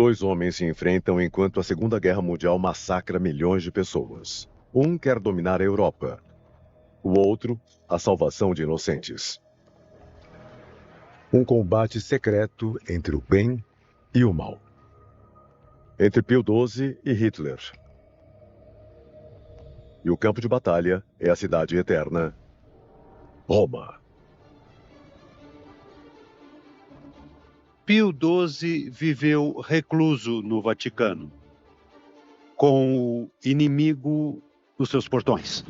Dois homens se enfrentam enquanto a Segunda Guerra Mundial massacra milhões de pessoas. Um quer dominar a Europa. O outro, a salvação de inocentes. Um combate secreto entre o bem e o mal. Entre Pio XII e Hitler. E o campo de batalha é a cidade eterna, Roma. Pio XII viveu recluso no Vaticano, com o inimigo nos seus portões.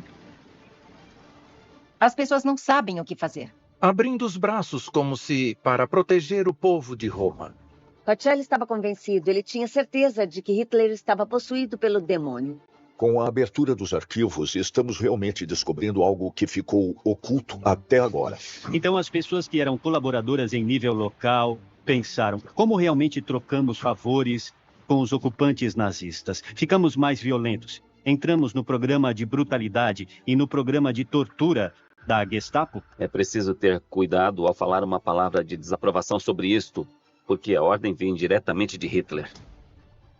As pessoas não sabem o que fazer. Abrindo os braços como se para proteger o povo de Roma. Pacelli estava convencido. Ele tinha certeza de que Hitler estava possuído pelo demônio. Com a abertura dos arquivos, estamos realmente descobrindo algo que ficou oculto até agora. Então as pessoas que eram colaboradoras em nível local pensaram, como realmente trocamos favores com os ocupantes nazistas? Ficamos mais violentos. Entramos no programa de brutalidade e no programa de tortura da Gestapo. É preciso ter cuidado ao falar uma palavra de desaprovação sobre isto, porque a ordem vem diretamente de Hitler.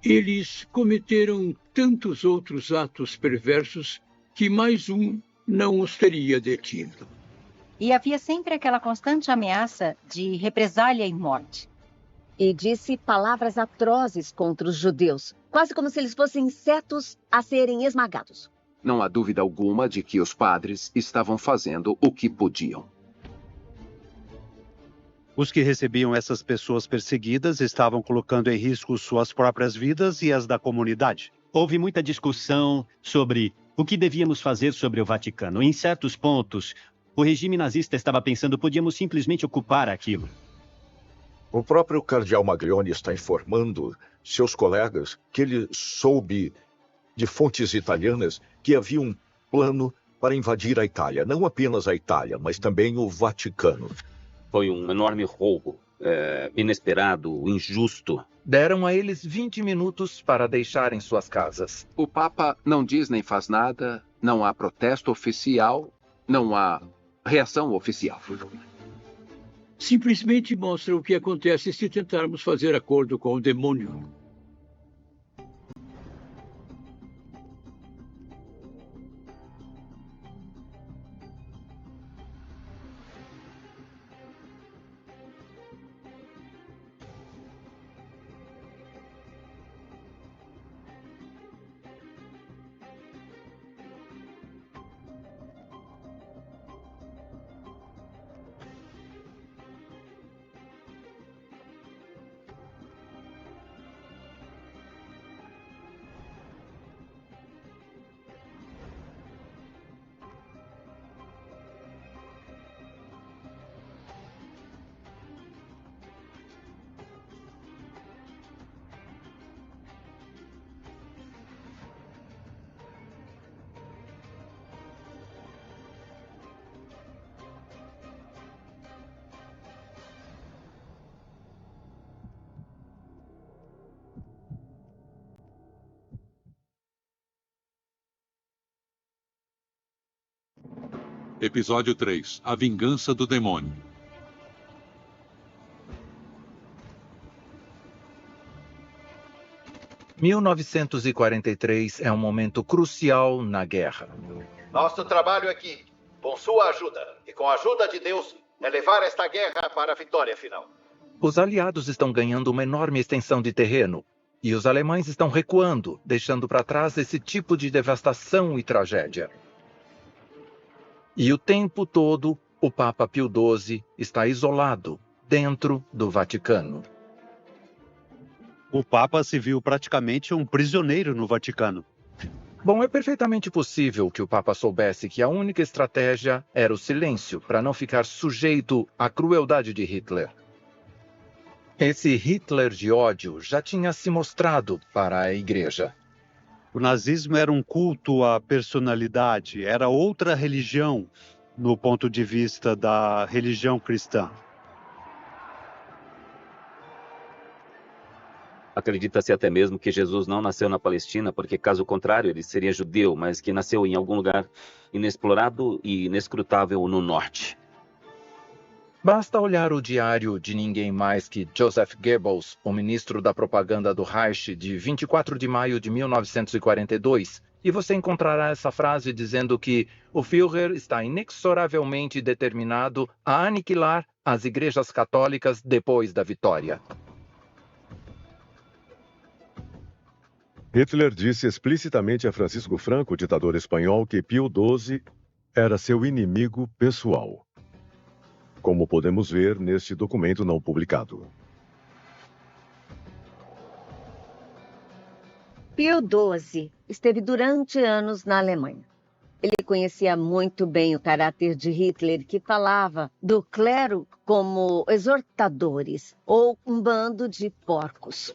Eles cometeram tantos outros atos perversos que mais um não os teria detido. E havia sempre aquela constante ameaça de represália e morte. E disse palavras atrozes contra os judeus, quase como se eles fossem insetos a serem esmagados. Não há dúvida alguma de que os padres estavam fazendo o que podiam. Os que recebiam essas pessoas perseguidas estavam colocando em risco suas próprias vidas e as da comunidade. Houve muita discussão sobre o que devíamos fazer sobre o Vaticano. Em certos pontos, o regime nazista estava pensando que podíamos simplesmente ocupar aquilo. O próprio cardeal Maglione está informando seus colegas que ele soube de fontes italianas que havia um plano para invadir a Itália. Não apenas a Itália, mas também o Vaticano. Foi um enorme roubo, inesperado, injusto. Deram a eles 20 minutos para deixarem suas casas. O Papa não diz nem faz nada, não há protesto oficial, não há reação oficial. Simplesmente mostra o que acontece se tentarmos fazer acordo com o demônio. Episódio 3. A Vingança do Demônio. – 1943 é um momento crucial na guerra. Nosso trabalho aqui, com sua ajuda e com a ajuda de Deus, é levar esta guerra para a vitória final. Os aliados estão ganhando uma enorme extensão de terreno e os alemães estão recuando, deixando para trás esse tipo de devastação e tragédia. E o tempo todo, o Papa Pio XII está isolado dentro do Vaticano. O Papa se viu praticamente um prisioneiro no Vaticano. Bom, é perfeitamente possível que o Papa soubesse que a única estratégia era o silêncio, para não ficar sujeito à crueldade de Hitler. Esse Hitler de ódio já tinha se mostrado para a Igreja. O nazismo era um culto à personalidade, era outra religião no ponto de vista da religião cristã. Acredita-se até mesmo que Jesus não nasceu na Palestina, porque caso contrário ele seria judeu, mas que nasceu em algum lugar inexplorado e inescrutável no norte. Basta olhar o diário de ninguém mais que Joseph Goebbels, o ministro da propaganda do Reich, de 24 de maio de 1942, e você encontrará essa frase dizendo que o Führer está inexoravelmente determinado a aniquilar as igrejas católicas depois da vitória. Hitler disse explicitamente a Francisco Franco, ditador espanhol, que Pio XII era seu inimigo pessoal, como podemos ver neste documento não publicado. Pio XII esteve durante anos na Alemanha. Ele conhecia muito bem o caráter de Hitler, que falava do clero como exortadores ou um bando de porcos.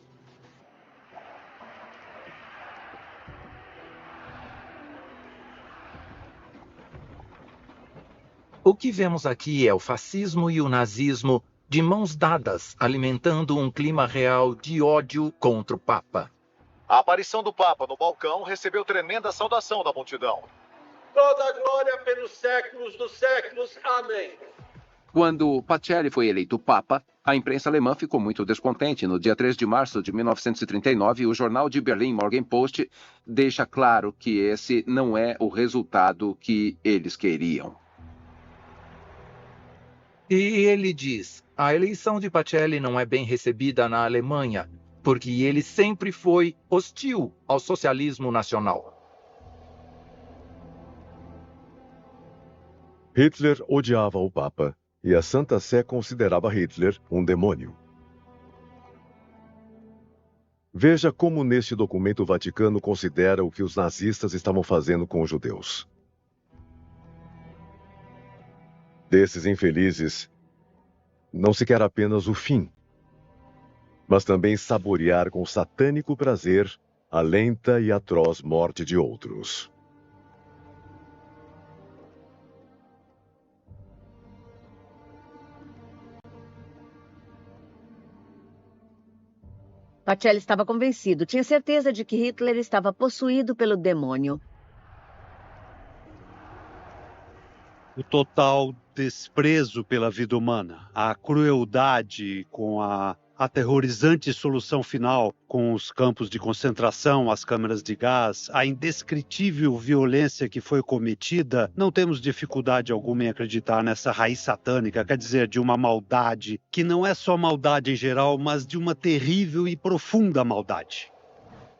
O que vemos aqui é o fascismo e o nazismo de mãos dadas, alimentando um clima real de ódio contra o Papa. A aparição do Papa no balcão recebeu tremenda saudação da multidão. Toda a glória pelos séculos dos séculos. Amém. Quando Pacelli foi eleito Papa, a imprensa alemã ficou muito descontente. No dia 3 de março de 1939, o jornal de Berlim Morgen Post deixa claro que esse não é o resultado que eles queriam. E ele diz, a eleição de Pacelli não é bem recebida na Alemanha, porque ele sempre foi hostil ao socialismo nacional. Hitler odiava o Papa e a Santa Sé considerava Hitler um demônio. Veja como neste documento o Vaticano considera o que os nazistas estavam fazendo com os judeus. Desses infelizes, não se quer apenas o fim, mas também saborear com satânico prazer a lenta e atroz morte de outros. Pacelli estava convencido, tinha certeza de que Hitler estava possuído pelo demônio. O total desprezo pela vida humana, a crueldade com a aterrorizante solução final com os campos de concentração, as câmeras de gás, a indescritível violência que foi cometida, não temos dificuldade alguma em acreditar nessa raiz satânica, quer dizer, de uma maldade que não é só maldade em geral, mas de uma terrível e profunda maldade.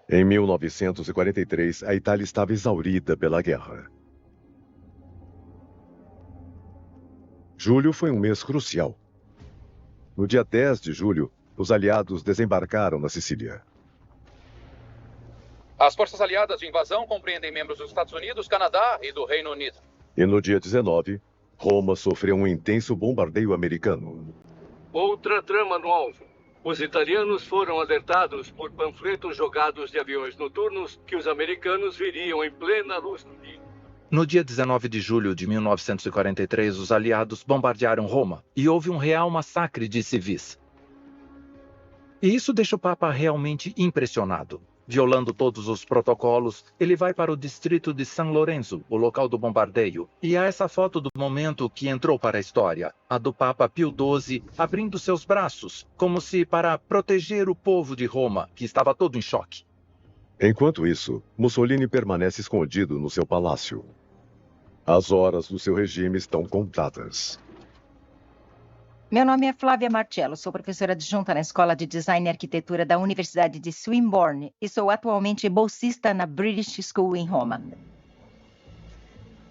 Em 1943, a Itália estava exaurida pela guerra. Julho foi um mês crucial. No dia 10 de julho, os aliados desembarcaram na Sicília. As forças aliadas de invasão compreendem membros dos Estados Unidos, Canadá e do Reino Unido. E no dia 19, Roma sofreu um intenso bombardeio americano. Outra trama no alvo. Os italianos foram alertados por panfletos jogados de aviões noturnos que os americanos viriam em plena luz do dia. No dia 19 de julho de 1943, os aliados bombardearam Roma e houve um real massacre de civis. E isso deixa o Papa realmente impressionado. Violando todos os protocolos, ele vai para o distrito de San Lorenzo, o local do bombardeio. E há essa foto do momento que entrou para a história, a do Papa Pio XII abrindo seus braços, como se para proteger o povo de Roma, que estava todo em choque. Enquanto isso, Mussolini permanece escondido no seu palácio. As horas do seu regime estão contadas. Meu nome é Flávia Marcello, sou professora adjunta na Escola de Design e Arquitetura da Universidade de Swinburne e sou atualmente bolsista na British School em Roma.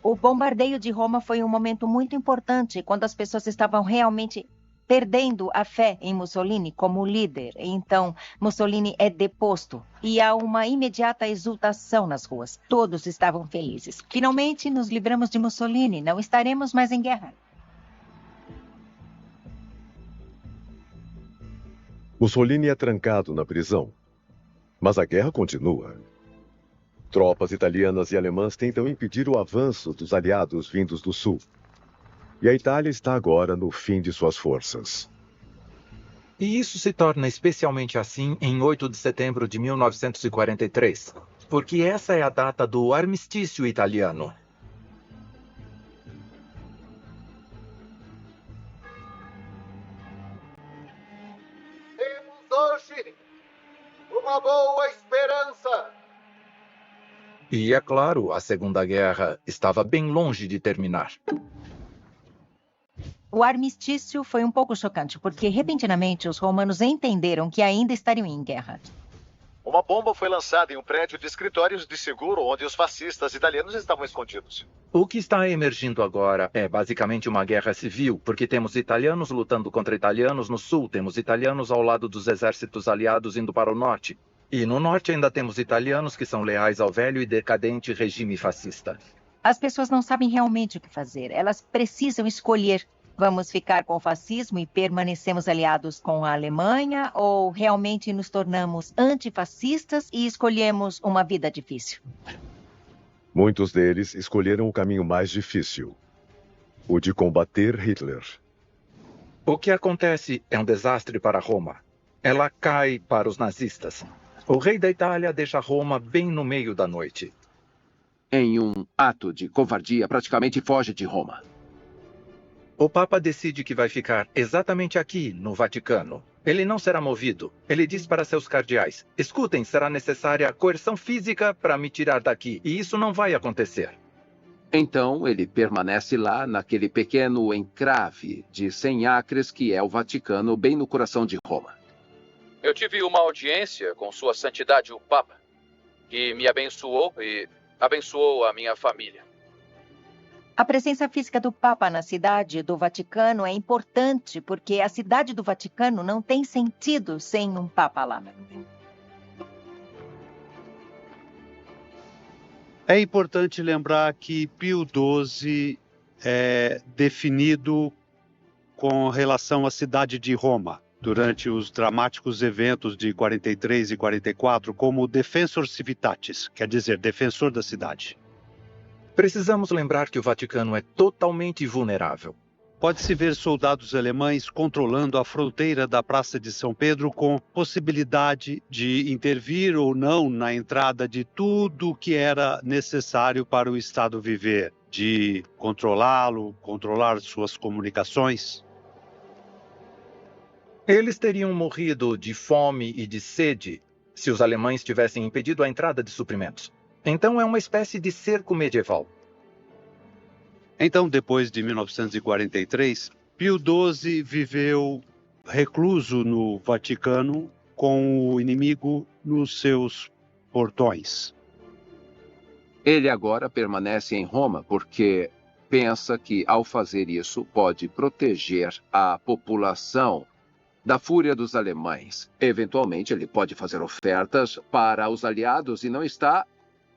O bombardeio de Roma foi um momento muito importante quando as pessoas estavam realmente perdendo a fé em Mussolini como líder. Então, Mussolini é deposto e há uma imediata exultação nas ruas. Todos estavam felizes. Finalmente nos livramos de Mussolini, não estaremos mais em guerra. Mussolini é trancado na prisão, mas a guerra continua. Tropas italianas e alemãs tentam impedir o avanço dos aliados vindos do sul. E a Itália está agora no fim de suas forças. E isso se torna especialmente assim em 8 de setembro de 1943, porque essa é a data do armistício italiano. Mussolini. Uma boa esperança. E é claro, a Segunda Guerra estava bem longe de terminar. O armistício foi um pouco chocante, porque repentinamente os romanos entenderam que ainda estariam em guerra. Uma bomba foi lançada em um prédio de escritórios de seguro onde os fascistas italianos estavam escondidos. O que está emergindo agora é basicamente uma guerra civil, porque temos italianos lutando contra italianos no sul, temos italianos ao lado dos exércitos aliados indo para o norte. E no norte ainda temos italianos que são leais ao velho e decadente regime fascista. As pessoas não sabem realmente o que fazer. Elas precisam escolher. Vamos ficar com o fascismo e permanecemos aliados com a Alemanha, ou realmente nos tornamos antifascistas e escolhemos uma vida difícil? Muitos deles escolheram o caminho mais difícil, o de combater Hitler. O que acontece é um desastre para Roma. Ela cai para os nazistas. O rei da Itália deixa Roma bem no meio da noite. Em um ato de covardia, praticamente foge de Roma. O Papa decide que vai ficar exatamente aqui, no Vaticano. Ele não será movido. Ele diz para seus cardeais: escutem, será necessária coerção física para me tirar daqui. E isso não vai acontecer. Então, ele permanece lá, naquele pequeno encrave de 100 acres que é o Vaticano, bem no coração de Roma. Eu tive uma audiência com Sua Santidade o Papa, que me abençoou e abençoou a minha família. A presença física do Papa na cidade do Vaticano é importante, porque a cidade do Vaticano não tem sentido sem um Papa lá. É importante lembrar que Pio XII é definido com relação à cidade de Roma, durante os dramáticos eventos de 43 e 44, como Defensor Civitatis, quer dizer, defensor da cidade. Precisamos lembrar que o Vaticano é totalmente vulnerável. Pode-se ver soldados alemães controlando a fronteira da Praça de São Pedro com possibilidade de intervir ou não na entrada de tudo que era necessário para o Estado viver, de controlá-lo, controlar suas comunicações. Eles teriam morrido de fome e de sede se os alemães tivessem impedido a entrada de suprimentos. Então é uma espécie de cerco medieval. Então, depois de 1943, Pio XII viveu recluso no Vaticano com o inimigo nos seus portões. Ele agora permanece em Roma porque pensa que, ao fazer isso, pode proteger a população da fúria dos alemães. Eventualmente, ele pode fazer ofertas para os aliados e não está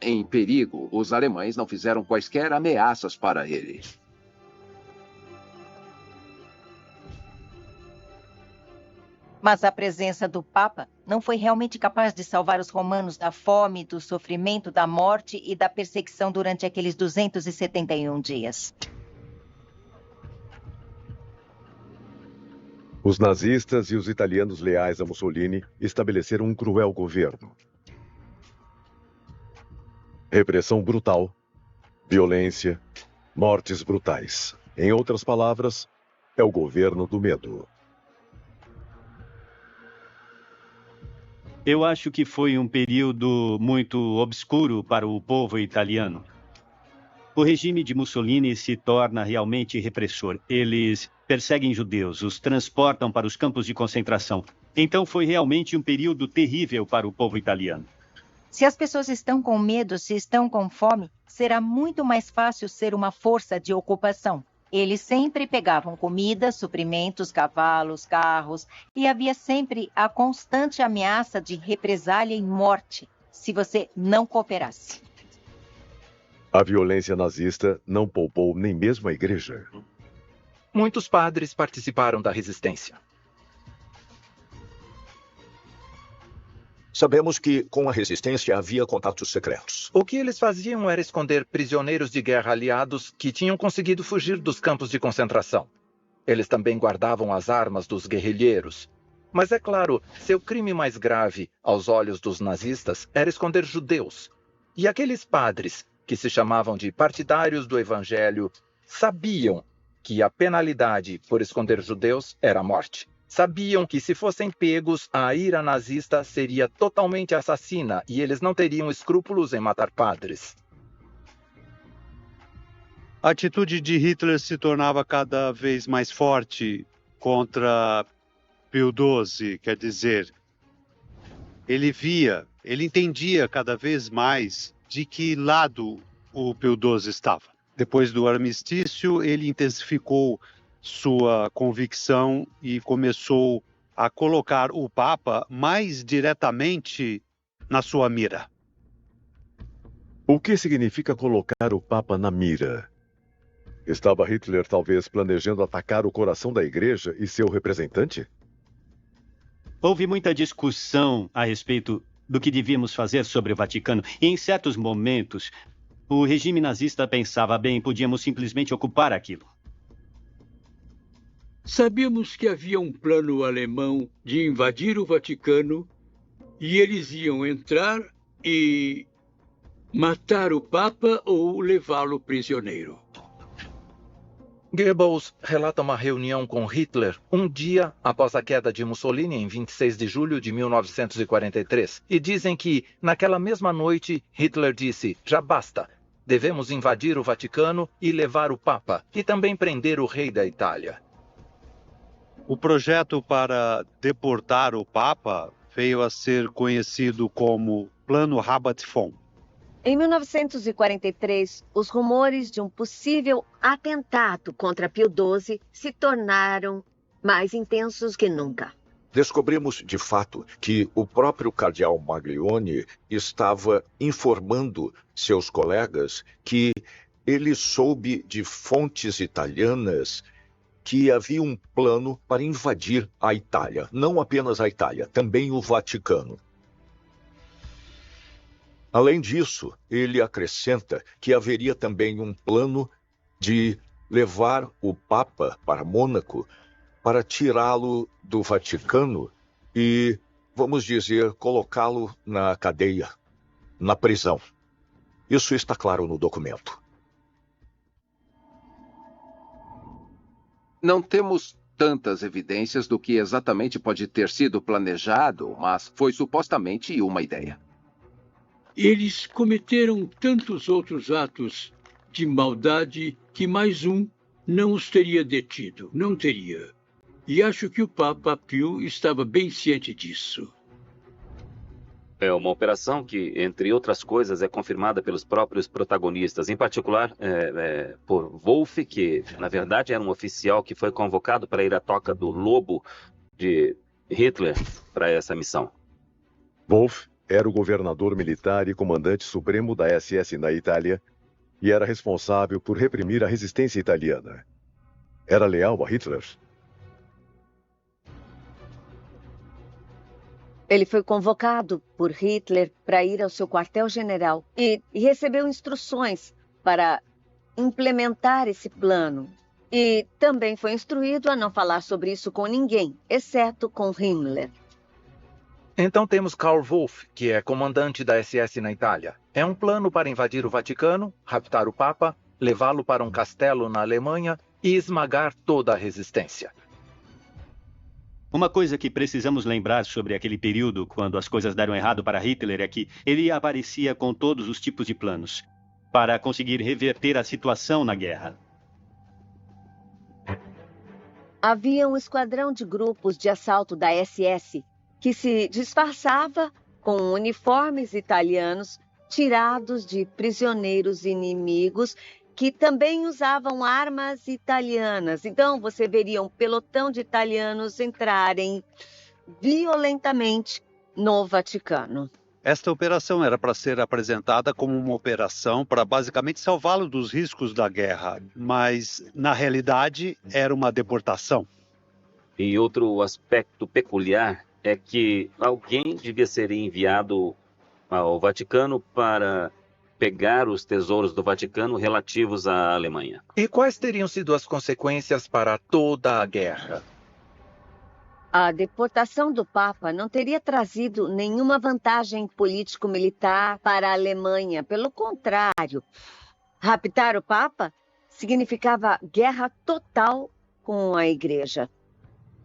em perigo. Os alemães não fizeram quaisquer ameaças para ele. Mas a presença do Papa não foi realmente capaz de salvar os romanos da fome, do sofrimento, da morte e da perseguição durante aqueles 271 dias. Os nazistas e os italianos leais a Mussolini estabeleceram um cruel governo. Repressão brutal, violência, mortes brutais. Em outras palavras, é o governo do medo. Eu acho que foi um período muito obscuro para o povo italiano. O regime de Mussolini se torna realmente repressor. Eles perseguem judeus, os transportam para os campos de concentração. Então foi realmente um período terrível para o povo italiano. Se as pessoas estão com medo, se estão com fome, será muito mais fácil ser uma força de ocupação. Eles sempre pegavam comida, suprimentos, cavalos, carros, e havia sempre a constante ameaça de represália e morte, se você não cooperasse. A violência nazista não poupou nem mesmo a igreja. Muitos padres participaram da resistência. Sabemos que, com a resistência, havia contatos secretos. O que eles faziam era esconder prisioneiros de guerra aliados que tinham conseguido fugir dos campos de concentração. Eles também guardavam as armas dos guerrilheiros. Mas, é claro, seu crime mais grave, aos olhos dos nazistas, era esconder judeus. E aqueles padres, que se chamavam de partidários do Evangelho, sabiam que a penalidade por esconder judeus era a morte. Sabiam que se fossem pegos, a ira nazista seria totalmente assassina e eles não teriam escrúpulos em matar padres. A atitude de Hitler se tornava cada vez mais forte contra Pio XII, quer dizer, ele entendia cada vez mais de que lado o Pio XII estava. Depois do armistício, ele intensificou sua convicção e começou a colocar o Papa mais diretamente na sua mira. O que significa colocar o Papa na mira? Estava Hitler talvez planejando atacar o coração da Igreja e seu representante? Houve muita discussão a respeito do que devíamos fazer sobre o Vaticano. E em certos momentos, o regime nazista pensava, bem, podíamos simplesmente ocupar aquilo. Sabíamos que havia um plano alemão de invadir o Vaticano e eles iam entrar e matar o Papa ou levá-lo prisioneiro. Goebbels relata uma reunião com Hitler um dia após a queda de Mussolini em 26 de julho de 1943 e dizem que, naquela mesma noite, Hitler disse, já basta, devemos invadir o Vaticano e levar o Papa e também prender o rei da Itália. O projeto para deportar o Papa veio a ser conhecido como Plano Rabat-Fon. Em 1943, os rumores de um possível atentado contra Pio XII se tornaram mais intensos que nunca. Descobrimos, de fato, que o próprio cardeal Maglione estava informando seus colegas que ele soube de fontes italianas que havia um plano para invadir a Itália. Não apenas a Itália, também o Vaticano. Além disso, ele acrescenta que haveria também um plano de levar o Papa para Mônaco para tirá-lo do Vaticano e, vamos dizer, colocá-lo na cadeia, na prisão. Isso está claro no documento. Não temos tantas evidências do que exatamente pode ter sido planejado, mas foi supostamente uma ideia. Eles cometeram tantos outros atos de maldade que mais um não os teria detido, não teria. E acho que o Papa Pio estava bem ciente disso. É uma operação que, entre outras coisas, é confirmada pelos próprios protagonistas, em particular por Wolff, que, na verdade, era um oficial que foi convocado para ir à toca do lobo de Hitler para essa missão. Wolff era o governador militar e comandante supremo da SS na Itália e era responsável por reprimir a resistência italiana. Era leal a Hitler? Ele foi convocado por Hitler para ir ao seu quartel-general e recebeu instruções para implementar esse plano. E também foi instruído a não falar sobre isso com ninguém, exceto com Himmler. Então temos Karl Wolff, que é comandante da SS na Itália. É um plano para invadir o Vaticano, raptar o Papa, levá-lo para um castelo na Alemanha e esmagar toda a resistência. Uma coisa que precisamos lembrar sobre aquele período, quando as coisas deram errado para Hitler, é que ele aparecia com todos os tipos de planos para conseguir reverter a situação na guerra. Havia um esquadrão de grupos de assalto da SS que se disfarçava com uniformes italianos tirados de prisioneiros inimigos que também usavam armas italianas. Então, você veria um pelotão de italianos entrarem violentamente no Vaticano. Esta operação era para ser apresentada como uma operação para basicamente salvá-lo dos riscos da guerra, mas, na realidade, era uma deportação. E outro aspecto peculiar é que alguém devia ser enviado ao Vaticano para pegar os tesouros do Vaticano relativos à Alemanha. E quais teriam sido as consequências para toda a guerra? A deportação do Papa não teria trazido nenhuma vantagem político-militar para a Alemanha. Pelo contrário, raptar o Papa significava guerra total com a Igreja.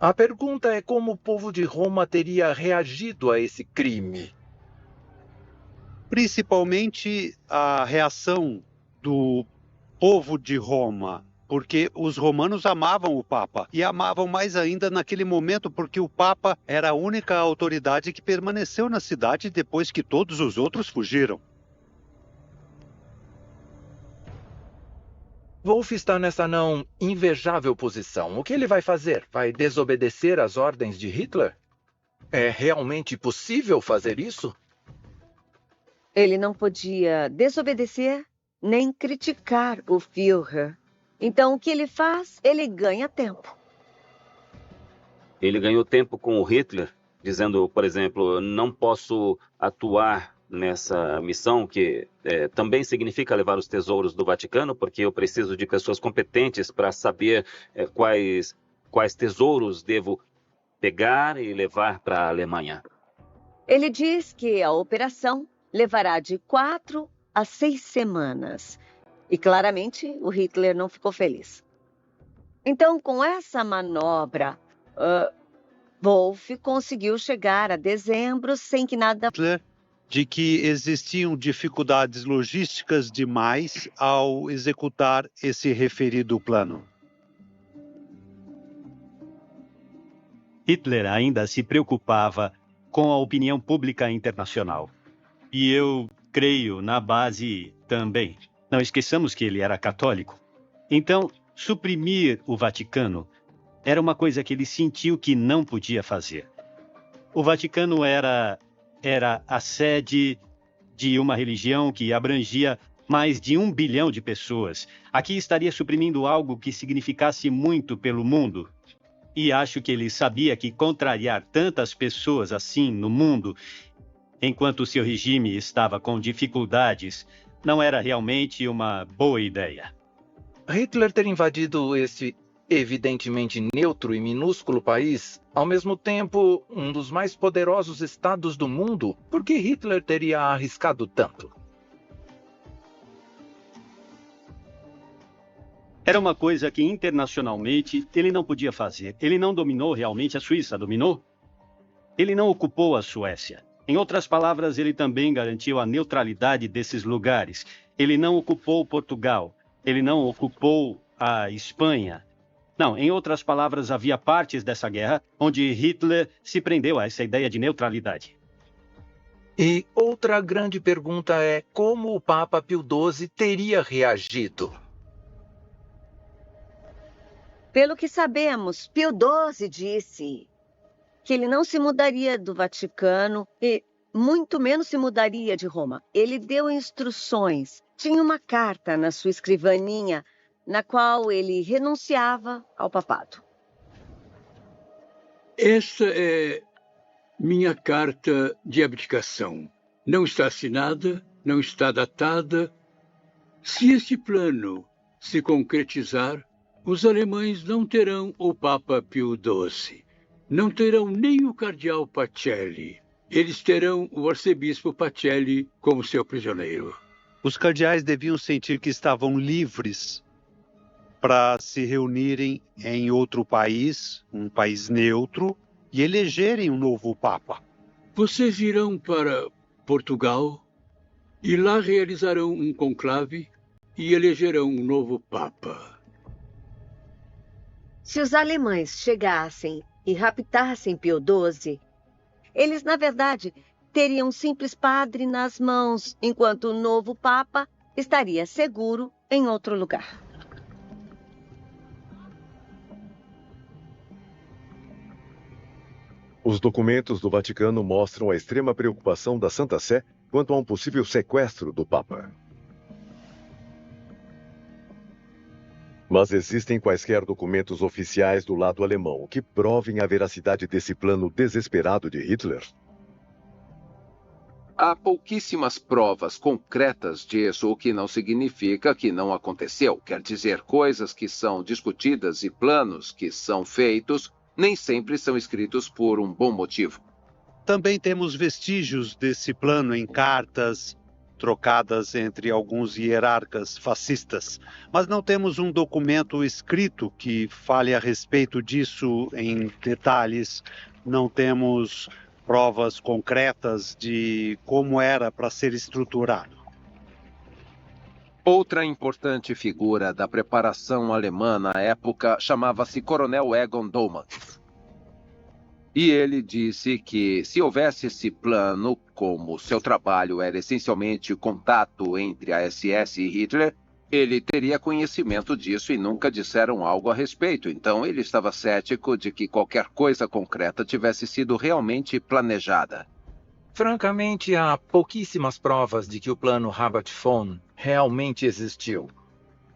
A pergunta é como o povo de Roma teria reagido a esse crime. Principalmente a reação do povo de Roma, porque os romanos amavam o Papa e amavam mais ainda naquele momento porque o Papa era a única autoridade que permaneceu na cidade depois que todos os outros fugiram. Wolff está nessa não invejável posição. O que ele vai fazer? Vai desobedecer às ordens de Hitler? É realmente possível fazer isso? Ele não podia desobedecer nem criticar o Führer. Então, o que ele faz? Ele ganha tempo. Ele ganhou tempo com o Hitler, dizendo, por exemplo, não posso atuar nessa missão, que também significa levar os tesouros do Vaticano, porque eu preciso de pessoas competentes para saber quais tesouros devo pegar e levar para a Alemanha. Ele diz que a operação levará de 4 a 6 semanas. E claramente o Hitler não ficou feliz. Então, com essa manobra, Wolff conseguiu chegar a dezembro sem que nada... De que existiam dificuldades logísticas demais ao executar esse referido plano. Hitler ainda se preocupava com a opinião pública internacional. E eu creio na base também. Não esqueçamos que ele era católico. Então, suprimir o Vaticano era uma coisa que ele sentiu que não podia fazer. O Vaticano era a sede de uma religião que abrangia mais de 1 bilhão de pessoas. Aqui estaria suprimindo algo que significasse muito pelo mundo. E acho que ele sabia que contrariar tantas pessoas assim no mundo, enquanto seu regime estava com dificuldades, não era realmente uma boa ideia. Hitler ter invadido esse evidentemente neutro e minúsculo país, ao mesmo tempo um dos mais poderosos estados do mundo, por que Hitler teria arriscado tanto? Era uma coisa que internacionalmente ele não podia fazer. Ele não dominou realmente a Suíça, dominou? Ele não ocupou a Suécia. Em outras palavras, ele também garantiu a neutralidade desses lugares. Ele não ocupou Portugal. Ele não ocupou a Espanha. Não, em outras palavras, havia partes dessa guerra onde Hitler se prendeu a essa ideia de neutralidade. E outra grande pergunta é como o Papa Pio XII teria reagido? Pelo que sabemos, Pio XII disse que ele não se mudaria do Vaticano e muito menos se mudaria de Roma. Ele deu instruções. Tinha uma carta na sua escrivaninha na qual ele renunciava ao papado. Essa é minha carta de abdicação. Não está assinada, não está datada. Se este plano se concretizar, os alemães não terão o Papa Pio XII. Não terão nem o cardeal Pacelli. Eles terão o arcebispo Pacelli como seu prisioneiro. Os cardeais deviam sentir que estavam livres para se reunirem em outro país, um país neutro, e elegerem um novo Papa. Vocês irão para Portugal e lá realizarão um conclave e elegerão um novo Papa. Se os alemães chegassem e raptassem Pio XII, eles, na verdade, teriam um simples padre nas mãos, enquanto o novo Papa estaria seguro em outro lugar. Os documentos do Vaticano mostram a extrema preocupação da Santa Sé quanto a um possível sequestro do Papa. Mas existem quaisquer documentos oficiais do lado alemão que provem a veracidade desse plano desesperado de Hitler? Há pouquíssimas provas concretas disso, o que não significa que não aconteceu. Quer dizer, coisas que são discutidas e planos que são feitos nem sempre são escritos por um bom motivo. Também temos vestígios desse plano em cartas, trocadas entre alguns hierarcas fascistas, mas não temos um documento escrito que fale a respeito disso em detalhes, não temos provas concretas de como era para ser estruturado. Outra importante figura da preparação alemã na época chamava-se Coronel Egon Dollmann. E ele disse que se houvesse esse plano, como seu trabalho era essencialmente o contato entre a SS e Hitler, ele teria conhecimento disso e nunca disseram algo a respeito. Então ele estava cético de que qualquer coisa concreta tivesse sido realmente planejada. Francamente, há pouquíssimas provas de que o plano Rabat-Fon realmente existiu.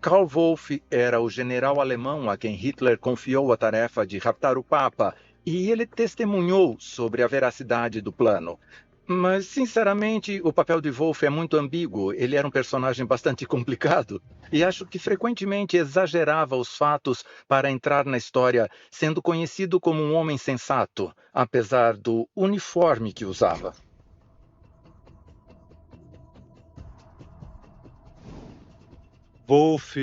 Karl Wolff era o general alemão a quem Hitler confiou a tarefa de raptar o Papa, e ele testemunhou sobre a veracidade do plano. Mas, sinceramente, o papel de Wolff é muito ambíguo. Ele era um personagem bastante complicado. E acho que frequentemente exagerava os fatos para entrar na história, sendo conhecido como um homem sensato, apesar do uniforme que usava. Wolff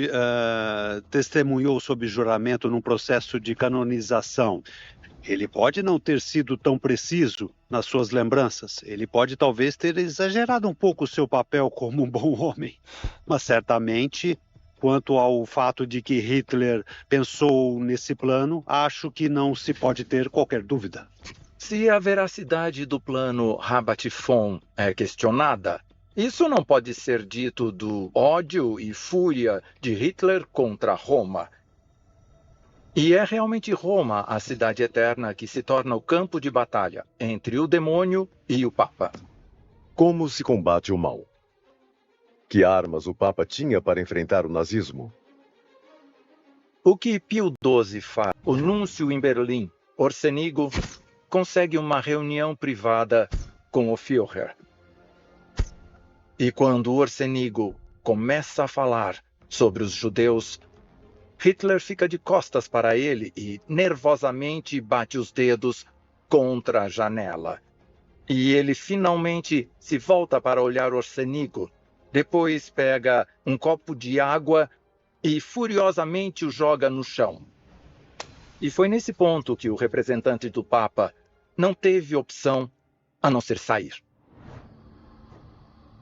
testemunhou sob juramento num processo de canonização. Ele pode não ter sido tão preciso nas suas lembranças. Ele pode talvez ter exagerado um pouco o seu papel como um bom homem. Mas certamente, quanto ao fato de que Hitler pensou nesse plano, acho que não se pode ter qualquer dúvida. Se a veracidade do plano Rabat-Fon é questionada, isso não pode ser dito do ódio e fúria de Hitler contra Roma. E é realmente Roma a cidade eterna que se torna o campo de batalha entre o demônio e o Papa. Como se combate o mal? Que armas o Papa tinha para enfrentar o nazismo? O que Pio XII faz? O núncio em Berlim, Orsenigo, consegue uma reunião privada com o Führer. E quando Orsenigo começa a falar sobre os judeus, Hitler fica de costas para ele e nervosamente bate os dedos contra a janela. E ele finalmente se volta para olhar Orsenigo. Depois pega um copo de água e furiosamente o joga no chão. E foi nesse ponto que o representante do Papa não teve opção a não ser sair.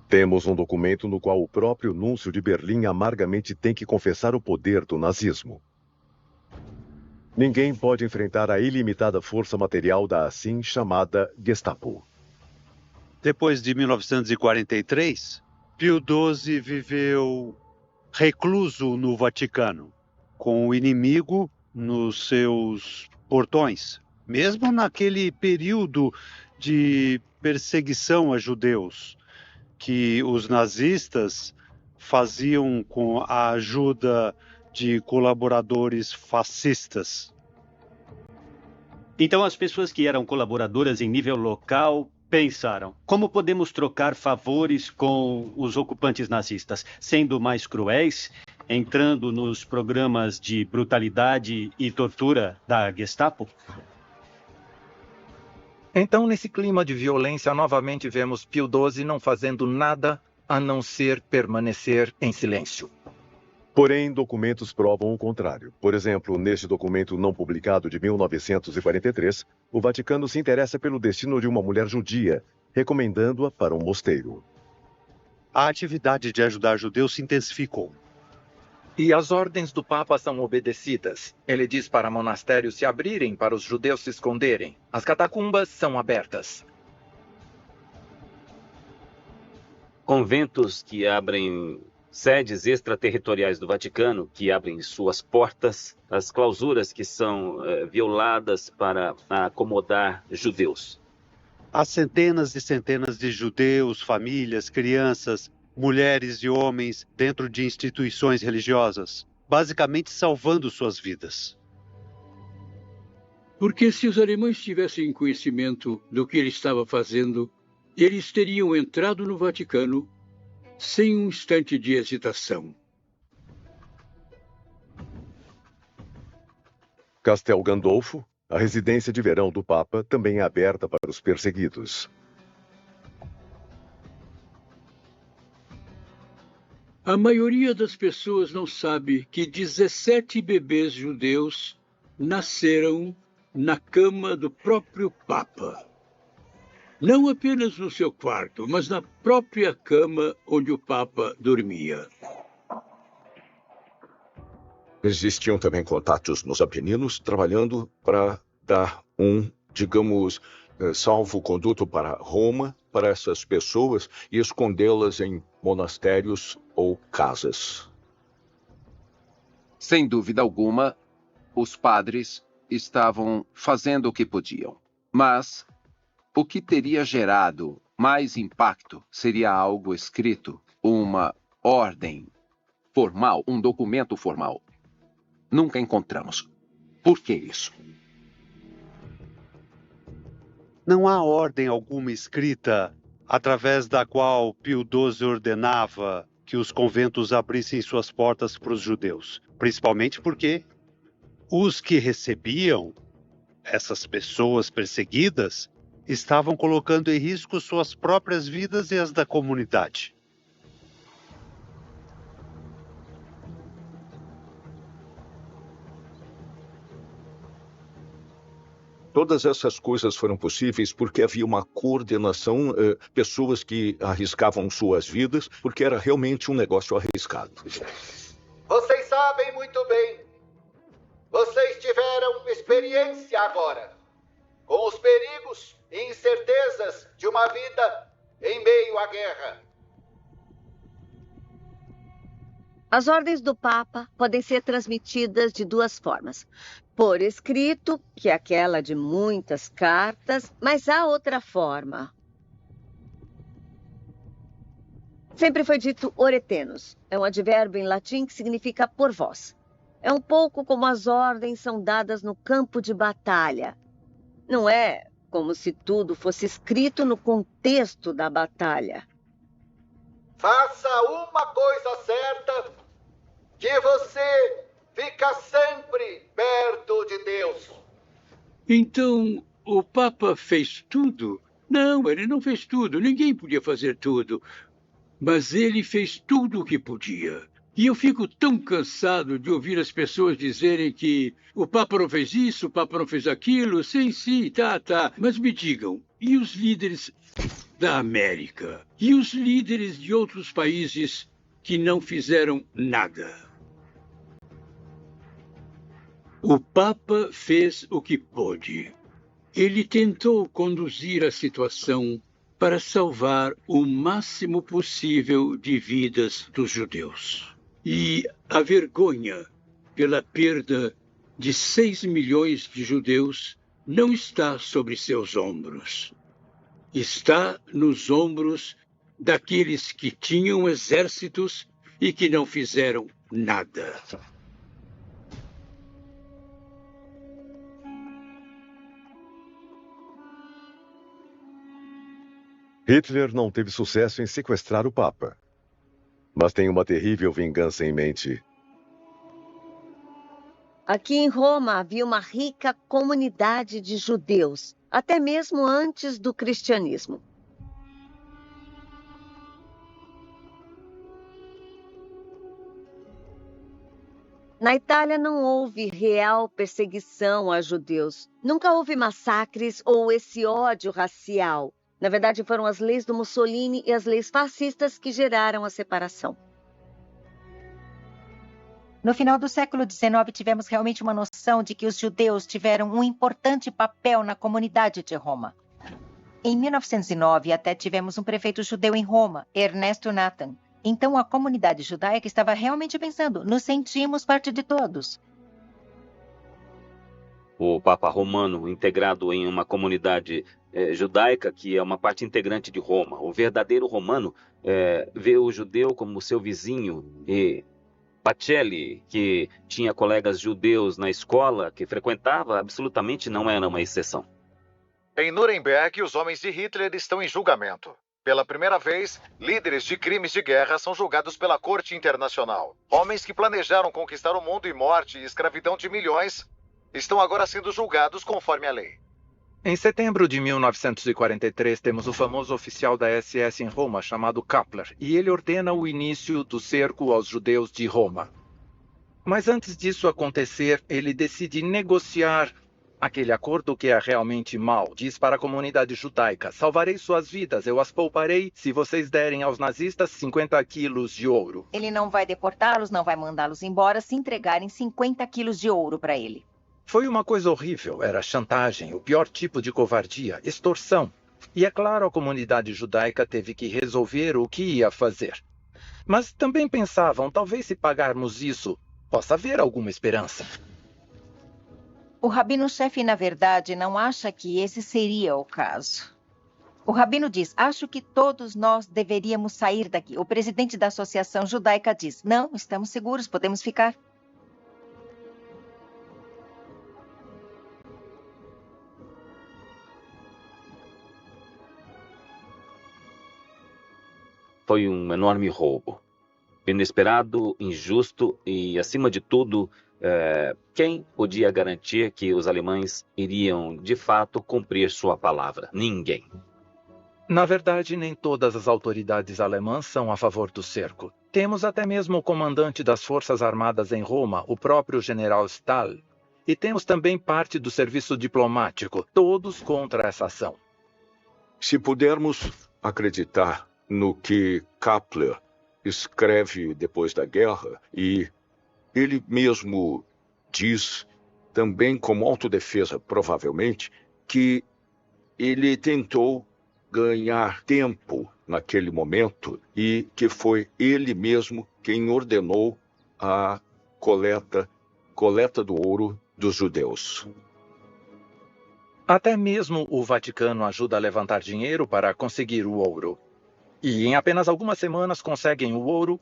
Temos um documento no qual o próprio núncio de Berlim amargamente tem que confessar o poder do nazismo. Ninguém pode enfrentar a ilimitada força material da assim chamada Gestapo. Depois de 1943, Pio XII viveu recluso no Vaticano, com o inimigo nos seus portões. Mesmo naquele período de perseguição a judeus, que os nazistas faziam com a ajuda de colaboradores fascistas. Então as pessoas que eram colaboradoras em nível local pensaram: como podemos trocar favores com os ocupantes nazistas, sendo mais cruéis, entrando nos programas de brutalidade e tortura da Gestapo? Então, nesse clima de violência, novamente vemos Pio XII não fazendo nada a não ser permanecer em silêncio. Porém, documentos provam o contrário. Por exemplo, neste documento não publicado de 1943, o Vaticano se interessa pelo destino de uma mulher judia, recomendando-a para um mosteiro. A atividade de ajudar judeus se intensificou. E as ordens do Papa são obedecidas. Ele diz para monastérios se abrirem para os judeus se esconderem. As catacumbas são abertas. Conventos que abrem sedes extraterritoriais do Vaticano, que abrem suas portas, as clausuras que são violadas para acomodar judeus. Há centenas e centenas de judeus, famílias, crianças, mulheres e homens dentro de instituições religiosas, basicamente salvando suas vidas. Porque se os alemães tivessem conhecimento do que ele estava fazendo, eles teriam entrado no Vaticano sem um instante de hesitação. Castel Gandolfo, a residência de verão do Papa, também é aberta para os perseguidos. A maioria das pessoas não sabe que 17 bebês judeus nasceram na cama do próprio Papa. Não apenas no seu quarto, mas na própria cama onde o Papa dormia. Existiam também contatos nos Apeninos trabalhando para dar digamos, salvo-conduto para Roma, para essas pessoas e escondê-las em monastérios ou casas. Sem dúvida alguma, os padres estavam fazendo o que podiam. Mas o que teria gerado mais impacto seria algo escrito, uma ordem formal, um documento formal. Nunca encontramos. Por que isso? Não há ordem alguma escrita através da qual Pio XII ordenava que os conventos abrissem suas portas para os judeus, principalmente porque os que recebiam essas pessoas perseguidas estavam colocando em risco suas próprias vidas e as da comunidade. Todas essas coisas foram possíveis porque havia uma coordenação, pessoas que arriscavam suas vidas, porque era realmente um negócio arriscado. Vocês sabem muito bem. Vocês tiveram experiência agora com os perigos e incertezas de uma vida em meio à guerra. As ordens do Papa podem ser transmitidas de duas formas. Por escrito, que é aquela de muitas cartas, mas há outra forma. Sempre foi dito oretenos. É um advérbio em latim que significa por vós. É um pouco como as ordens são dadas no campo de batalha. Não é como se tudo fosse escrito no contexto da batalha. Faça uma coisa certa, que você fica sempre perto de Deus. Então, o Papa fez tudo? Não, ele não fez tudo. Ninguém podia fazer tudo. Mas ele fez tudo o que podia. E eu fico tão cansado de ouvir as pessoas dizerem que o Papa não fez isso, o Papa não fez aquilo. Sim, tá. Mas me digam, e os líderes da América? E os líderes de outros países que não fizeram nada? O Papa fez o que pôde. Ele tentou conduzir a situação para salvar o máximo possível de vidas dos judeus. E a vergonha pela perda de 6 milhões de judeus não está sobre seus ombros. Está nos ombros daqueles que tinham exércitos e que não fizeram nada. Hitler não teve sucesso em sequestrar o Papa, mas tem uma terrível vingança em mente. Aqui em Roma havia uma rica comunidade de judeus, até mesmo antes do cristianismo. Na Itália não houve real perseguição a judeus. Nunca houve massacres ou esse ódio racial. Na verdade, foram as leis do Mussolini e as leis fascistas que geraram a separação. No final do século XIX, tivemos realmente uma noção de que os judeus tiveram um importante papel na comunidade de Roma. Em 1909, até tivemos um prefeito judeu em Roma, Ernesto Nathan. Então, a comunidade judaica estava realmente pensando, nos sentimos parte de todos. O Papa Romano, integrado em uma comunidade judaica, que é uma parte integrante de Roma. O verdadeiro romano vê o judeu como seu vizinho. E Pacelli, que tinha colegas judeus na escola que frequentava, absolutamente não era uma exceção. Em Nuremberg, os homens de Hitler estão em julgamento. Pela primeira vez, líderes de crimes de guerra são julgados pela Corte Internacional. Homens que planejaram conquistar o mundo e morte e escravidão de milhões estão agora sendo julgados conforme a lei. Em setembro de 1943, temos o famoso oficial da SS em Roma, chamado Kappler, e ele ordena o início do cerco aos judeus de Roma. Mas antes disso acontecer, ele decide negociar aquele acordo que é realmente mau. Diz para a comunidade judaica: salvarei suas vidas, eu as pouparei se vocês derem aos nazistas 50 quilos de ouro. Ele não vai deportá-los, não vai mandá-los embora se entregarem 50 quilos de ouro para ele. Foi uma coisa horrível, era chantagem, o pior tipo de covardia, extorsão. E é claro, a comunidade judaica teve que resolver o que ia fazer. Mas também pensavam, talvez se pagarmos isso, possa haver alguma esperança. O rabino-chefe, na verdade, não acha que esse seria o caso. O rabino diz: acho que todos nós deveríamos sair daqui. O presidente da Associação Judaica diz: não, estamos seguros, podemos ficar. Foi um enorme roubo. Inesperado, injusto e, acima de tudo, quem podia garantir que os alemães iriam, de fato, cumprir sua palavra? Ninguém. Na verdade, nem todas as autoridades alemãs são a favor do cerco. Temos até mesmo o comandante das Forças Armadas em Roma, o próprio general Stahl. E temos também parte do serviço diplomático, todos contra essa ação. Se pudermos acreditar no que Kappler escreve depois da guerra, e ele mesmo diz, também como autodefesa, provavelmente, que ele tentou ganhar tempo naquele momento e que foi ele mesmo quem ordenou a coleta do ouro dos judeus. Até mesmo o Vaticano ajuda a levantar dinheiro para conseguir o ouro. E em apenas algumas semanas conseguem o ouro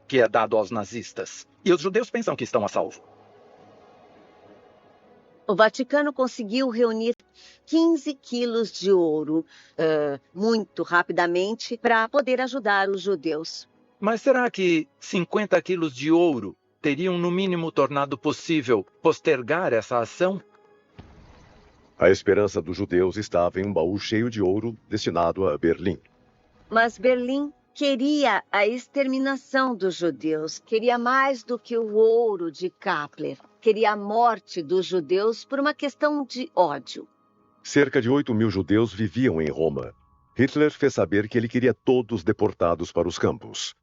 que é dado aos nazistas. E os judeus pensam que estão a salvo. O Vaticano conseguiu reunir 15 quilos de ouro muito rapidamente para poder ajudar os judeus. Mas será que 50 quilos de ouro teriam, no mínimo, tornado possível postergar essa ação? A esperança dos judeus estava em um baú cheio de ouro destinado a Berlim. Mas Berlim queria a exterminação dos judeus, queria mais do que o ouro de Kappler, queria a morte dos judeus por uma questão de ódio. Cerca de 8.000 judeus viviam em Roma. Hitler fez saber que ele queria todos deportados para os campos.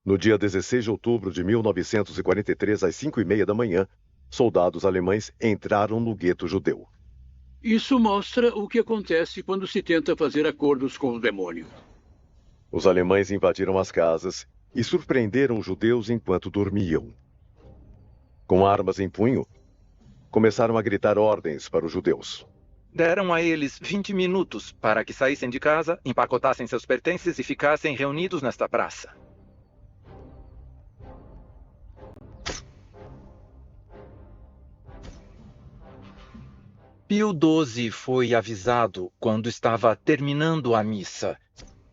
No dia 16 de outubro de 1943, às 5h30 da manhã, soldados alemães entraram no gueto judeu. Isso mostra o que acontece quando se tenta fazer acordos com o demônio. Os alemães invadiram as casas e surpreenderam os judeus enquanto dormiam. Com armas em punho, começaram a gritar ordens para os judeus. Deram a eles 20 minutos para que saíssem de casa, empacotassem seus pertences e ficassem reunidos nesta praça. Pio XII foi avisado quando estava terminando a missa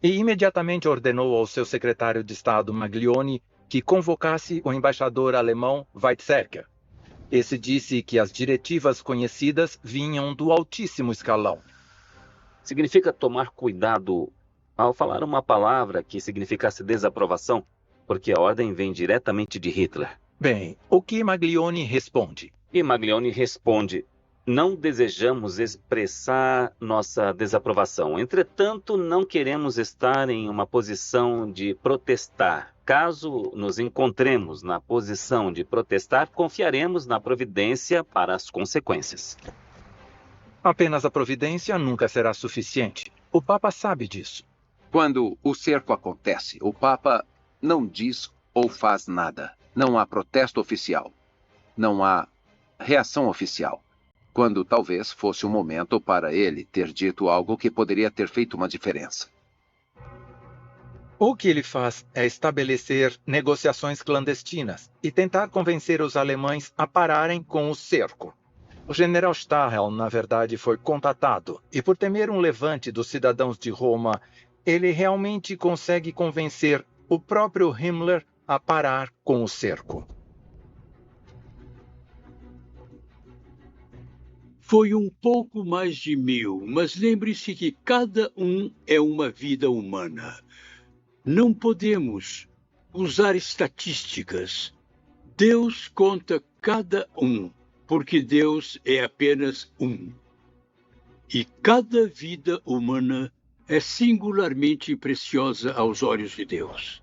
e imediatamente ordenou ao seu secretário de Estado, Maglione, que convocasse o embaixador alemão Weizsäcker. Esse disse que as diretivas conhecidas vinham do altíssimo escalão. Significa tomar cuidado ao falar uma palavra que significasse desaprovação, porque a ordem vem diretamente de Hitler. Bem, o que Maglione responde? E Maglione responde: não desejamos expressar nossa desaprovação. Entretanto, não queremos estar em uma posição de protestar. Caso nos encontremos na posição de protestar, confiaremos na providência para as consequências. Apenas a providência nunca será suficiente. O Papa sabe disso. Quando o cerco acontece, o Papa não diz ou faz nada. Não há protesto oficial. Não há reação oficial. Quando talvez fosse o momento para ele ter dito algo que poderia ter feito uma diferença. O que ele faz é estabelecer negociações clandestinas e tentar convencer os alemães a pararem com o cerco. O general Stahel, na verdade, foi contatado e, por temer um levante dos cidadãos de Roma, ele realmente consegue convencer o próprio Himmler a parar com o cerco. Foi um pouco mais de 1000, mas lembre-se que cada um é uma vida humana. Não podemos usar estatísticas. Deus conta cada um, porque Deus é apenas um. E cada vida humana é singularmente preciosa aos olhos de Deus.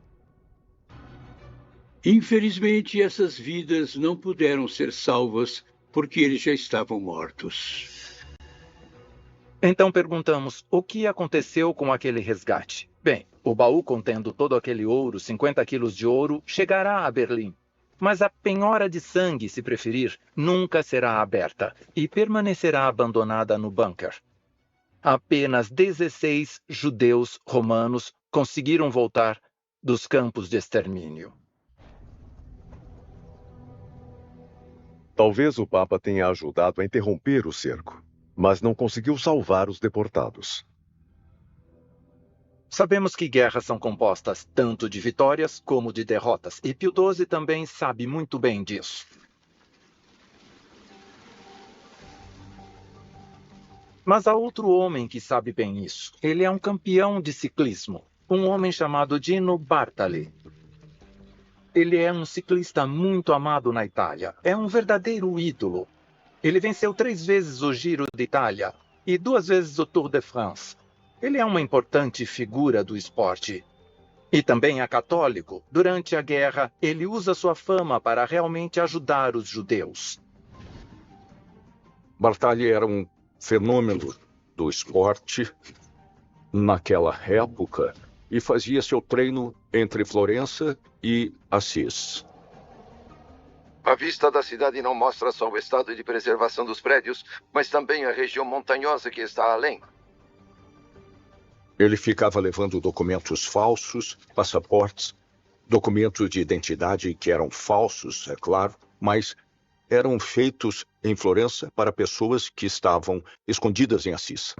Infelizmente, essas vidas não puderam ser salvas porque eles já estavam mortos. Então perguntamos, o que aconteceu com aquele resgate? Bem, o baú contendo todo aquele ouro, 50 quilos de ouro, chegará a Berlim. Mas a penhora de sangue, se preferir, nunca será aberta e permanecerá abandonada no bunker. Apenas 16 judeus romanos conseguiram voltar dos campos de extermínio. Talvez o Papa tenha ajudado a interromper o cerco, mas não conseguiu salvar os deportados. Sabemos que guerras são compostas tanto de vitórias como de derrotas, e Pio XII também sabe muito bem disso. Mas há outro homem que sabe bem isso. Ele é um campeão de ciclismo, um homem chamado Gino Bartali. Ele é um ciclista muito amado na Itália. É um verdadeiro ídolo. Ele venceu 3 vezes o Giro de Itália e 2 vezes o Tour de France. Ele é uma importante figura do esporte. E também é católico. Durante a guerra, ele usa sua fama para realmente ajudar os judeus. Bartali era um fenômeno do esporte naquela época e fazia seu treino entre Florença e Assis. A vista da cidade não mostra só o estado de preservação dos prédios, mas também a região montanhosa que está além. Ele ficava levando documentos falsos, passaportes, documentos de identidade que eram falsos, é claro, mas eram feitos em Florença para pessoas que estavam escondidas em Assis.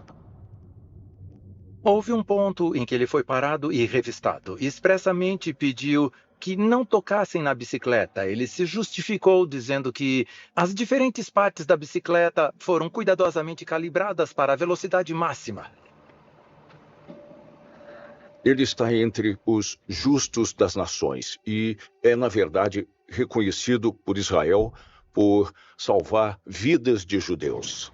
Houve um ponto em que ele foi parado e revistado. Expressamente pediu que não tocassem na bicicleta. Ele se justificou dizendo que as diferentes partes da bicicleta foram cuidadosamente calibradas para a velocidade máxima. Ele está entre os justos das nações e é, na verdade, reconhecido por Israel por salvar vidas de judeus.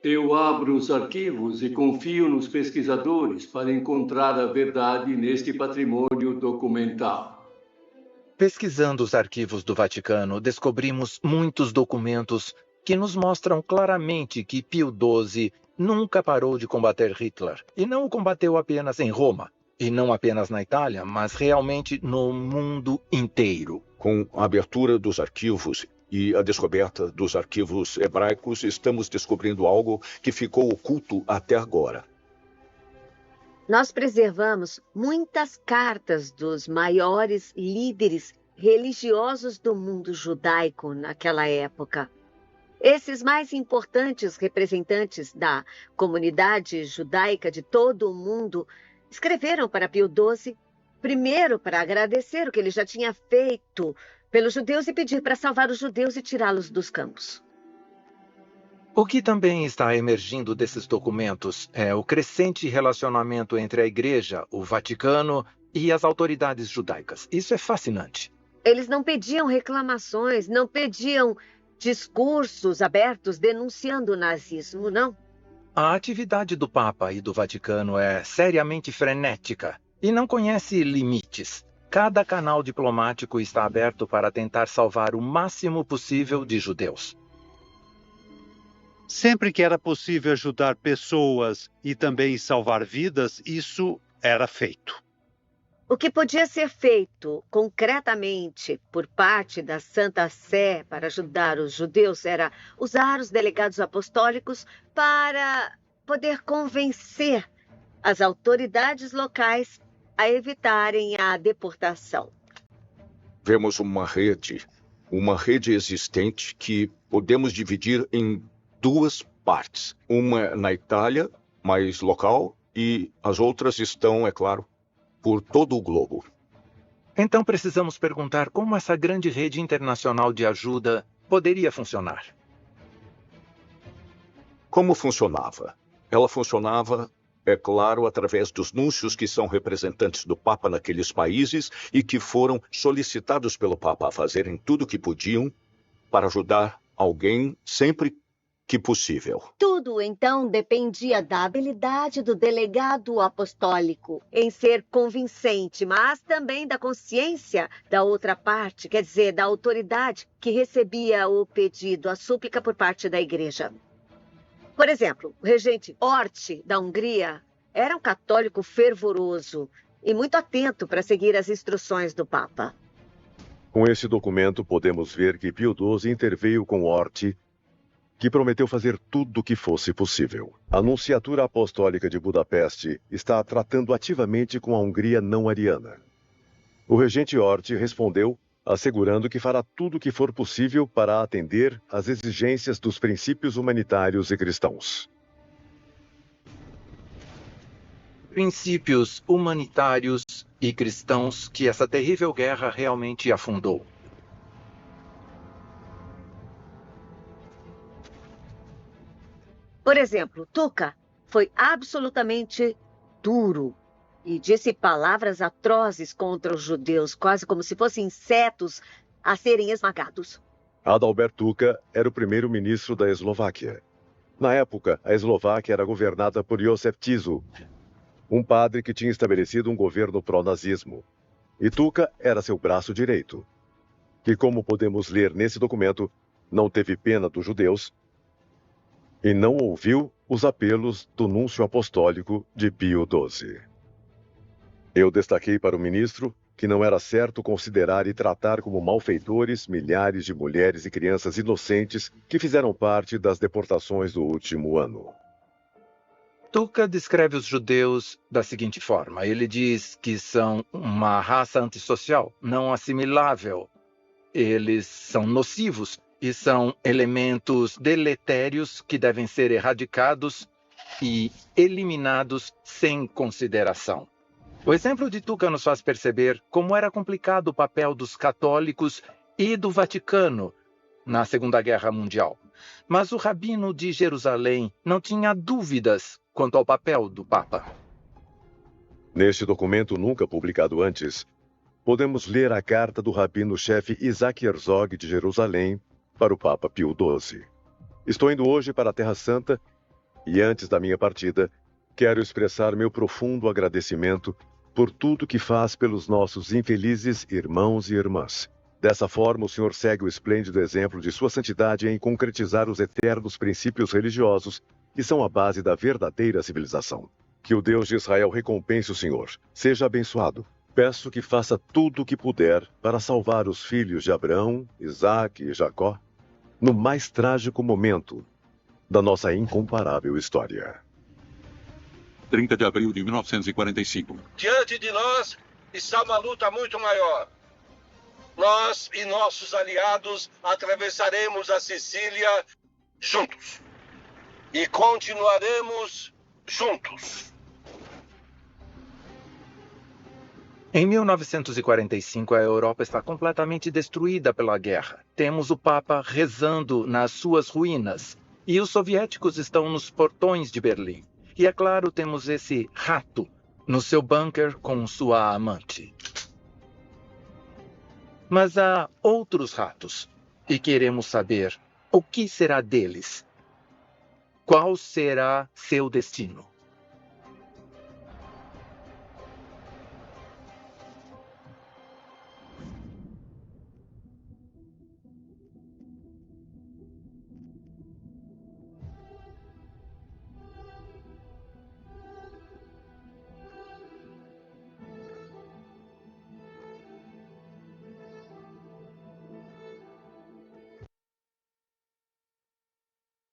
Eu abro os arquivos e confio nos pesquisadores para encontrar a verdade neste patrimônio documental. Pesquisando os arquivos do Vaticano, descobrimos muitos documentos que nos mostram claramente que Pio XII nunca parou de combater Hitler. E não o combateu apenas em Roma, e não apenas na Itália, mas realmente no mundo inteiro. Com a abertura dos arquivos e a descoberta dos arquivos hebraicos, estamos descobrindo algo que ficou oculto até agora. Nós preservamos muitas cartas dos maiores líderes religiosos do mundo judaico naquela época. Esses mais importantes representantes da comunidade judaica de todo o mundo escreveram para Pio XII, primeiro para agradecer o que ele já tinha feito pelos judeus e pedir para salvar os judeus e tirá-los dos campos. O que também está emergindo desses documentos é o crescente relacionamento entre a Igreja, o Vaticano e as autoridades judaicas. Isso é fascinante. Eles não pediam reclamações, não pediam discursos abertos denunciando o nazismo, não. A atividade do Papa e do Vaticano é seriamente frenética e não conhece limites. Cada canal diplomático está aberto para tentar salvar o máximo possível de judeus. Sempre que era possível ajudar pessoas e também salvar vidas, isso era feito. O que podia ser feito concretamente por parte da Santa Sé para ajudar os judeus era usar os delegados apostólicos para poder convencer as autoridades locais a evitarem a deportação. Vemos uma rede existente que podemos dividir em 2 partes. Uma na Itália, mais local, e as outras estão, é claro, por todo o globo. Então precisamos perguntar como essa grande rede internacional de ajuda poderia funcionar. Como funcionava? Ela funcionava, é claro, através dos núncios que são representantes do Papa naqueles países e que foram solicitados pelo Papa a fazerem tudo o que podiam para ajudar alguém sempre que possível. Tudo, então, dependia da habilidade do delegado apostólico em ser convincente, mas também da consciência da outra parte, quer dizer, da autoridade que recebia o pedido, a súplica por parte da igreja. Por exemplo, o regente Orti, da Hungria, era um católico fervoroso e muito atento para seguir as instruções do Papa. Com esse documento, podemos ver que Pio XII interveio com Orti, que prometeu fazer tudo o que fosse possível. A Nunciatura Apostólica de Budapeste está tratando ativamente com a Hungria não ariana. O regente Orti respondeu, assegurando que fará tudo o que for possível para atender às exigências dos princípios humanitários e cristãos. Princípios humanitários e cristãos que essa terrível guerra realmente afundou. Por exemplo, Tuca foi absolutamente duro e disse palavras atrozes contra os judeus, quase como se fossem insetos a serem esmagados. Adalbert Tuka era o primeiro-ministro da Eslováquia. Na época, a Eslováquia era governada por Józef Tiso, um padre que tinha estabelecido um governo pró-nazismo. E Tuka era seu braço direito, que, como podemos ler nesse documento, não teve pena dos judeus e não ouviu os apelos do núncio apostólico de Pio XII. Eu destaquei para o ministro que não era certo considerar e tratar como malfeitores milhares de mulheres e crianças inocentes que fizeram parte das deportações do último ano. Tuka descreve os judeus da seguinte forma. Ele diz que são uma raça antissocial, não assimilável. Eles são nocivos e são elementos deletérios que devem ser erradicados e eliminados sem consideração. O exemplo de Tuka nos faz perceber como era complicado o papel dos católicos e do Vaticano na Segunda Guerra Mundial. Mas o rabino de Jerusalém não tinha dúvidas quanto ao papel do Papa. Neste documento nunca publicado antes, podemos ler a carta do rabino-chefe Isaac Herzog de Jerusalém para o Papa Pio XII. Estou indo hoje para a Terra Santa e antes da minha partida, quero expressar meu profundo agradecimento por tudo que faz pelos nossos infelizes irmãos e irmãs. Dessa forma, o Senhor segue o esplêndido exemplo de sua santidade em concretizar os eternos princípios religiosos que são a base da verdadeira civilização. Que o Deus de Israel recompense o Senhor. Seja abençoado. Peço que faça tudo o que puder para salvar os filhos de Abraão, Isaque e Jacó no mais trágico momento da nossa incomparável história. 30 de abril de 1945. Diante de nós está uma luta muito maior. Nós e nossos aliados atravessaremos a Sicília juntos. E continuaremos juntos. Em 1945, a Europa está completamente destruída pela guerra. Temos o Papa rezando nas suas ruínas. E os soviéticos estão nos portões de Berlim. E, é claro, temos esse rato no seu bunker com sua amante. Mas há outros ratos. E queremos saber o que será deles. Qual será seu destino?